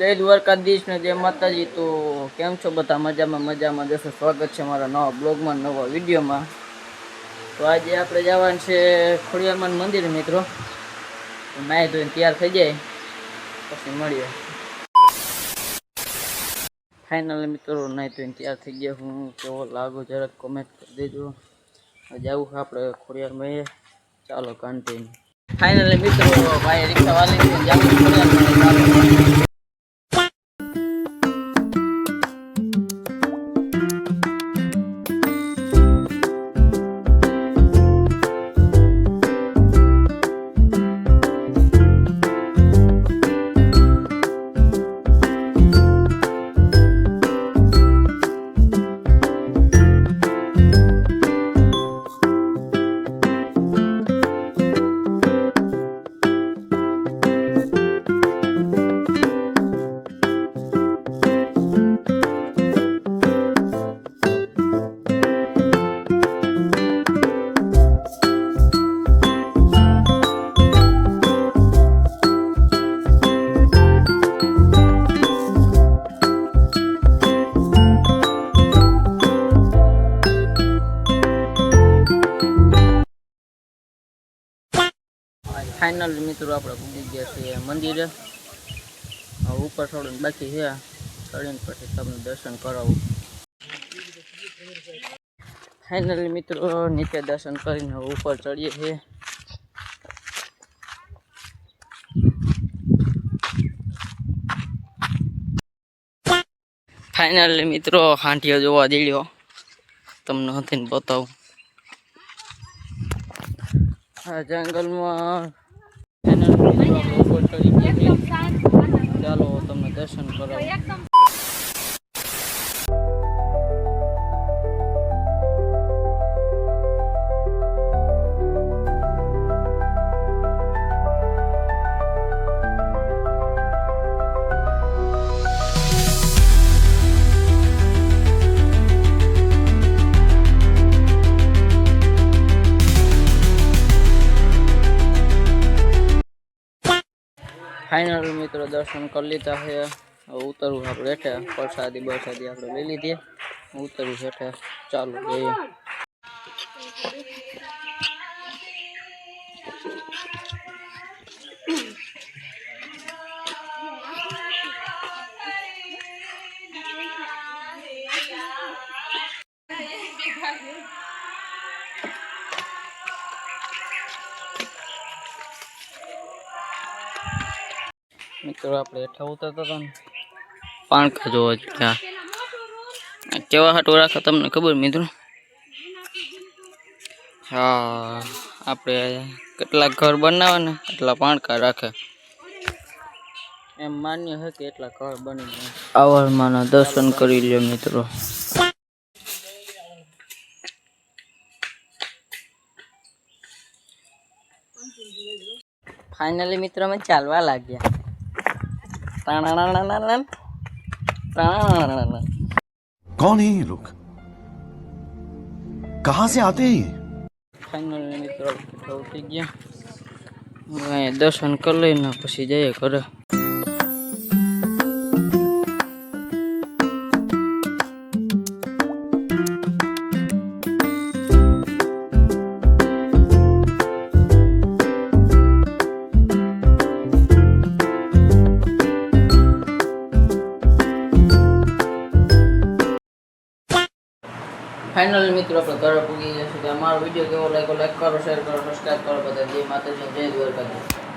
જય દ્વારકાધીશ ને જય માતાજી। તો કેમ છો બધા? મજામાં જશો। સ્વાગત છે મારા નવા બ્લોગમાં, નવા વિડીયોમાં। તો આજે આપણે જવાનું છે ખોડિયારમાંનું મંદિર મિત્રો। નાહી ધોઈને તૈયાર થઈ જાય પછી મળીએ। ફાઇનલી મિત્રો નાહી ધોઈને તૈયાર થઈ ગયા। હું કેવો લાગુ જરાક કોમેન્ટ કરી દેજો। જવું આપણે ખોડિયારમાં, ચાલો કન્ટિન્યુ। ફાઇનલી મિત્રો ભાઈ રિક્ષા વાળી જવું ખોડિયારમાં। फाइनल मित्रों આપણે પૂગી ગયા છીએ મંદિરે। ઉપર થોડું બાકી છે, ચડીને પછી તમને દર્શન કરાવું। ફાઇનલી મિત્રો નીચે દર્શન કરીને ઉપર ચડીએ છીએ। ફાઇનલી મિત્રો હાંઠિયો જોવા દેડ્યો, તમને હથીને બતાવું। આ જંગલમાં ચાલો તમને દર્શન કરાવું। फाइनल मित्रों दर्शन कर लीधा है। उतरू आप हेठे प्रसादी बरसादी आप ले लीधी, उतरू हेठे चालू जाइए। मित्रों आप हेठा उतरता था पाणका जोवा जोया केवा हाटो राखे तमने खबर मित्रों? हाँ आपणे केटला घर बनावे ने एटला पाणका राखे, एम मान्य है कि एटला घर बनी जाए। आवरमाना दर्शन करी ल्यो मित्रों। फाइनली मित्रों में चालवा लाग गया। कौन है ये लोग? कहाँ से आते हैं? फाइनली मित्रों उठी गया, दर्शन कर लेना पछी जाइए घरे। फाइनल मित्रों अपने घर पूगी जैसे कि हमारा वीडियो केवो लाइक करो, शेयर करो, सब्सक्राइब करो। बता जय माता जी, जय द्वारकाधीश।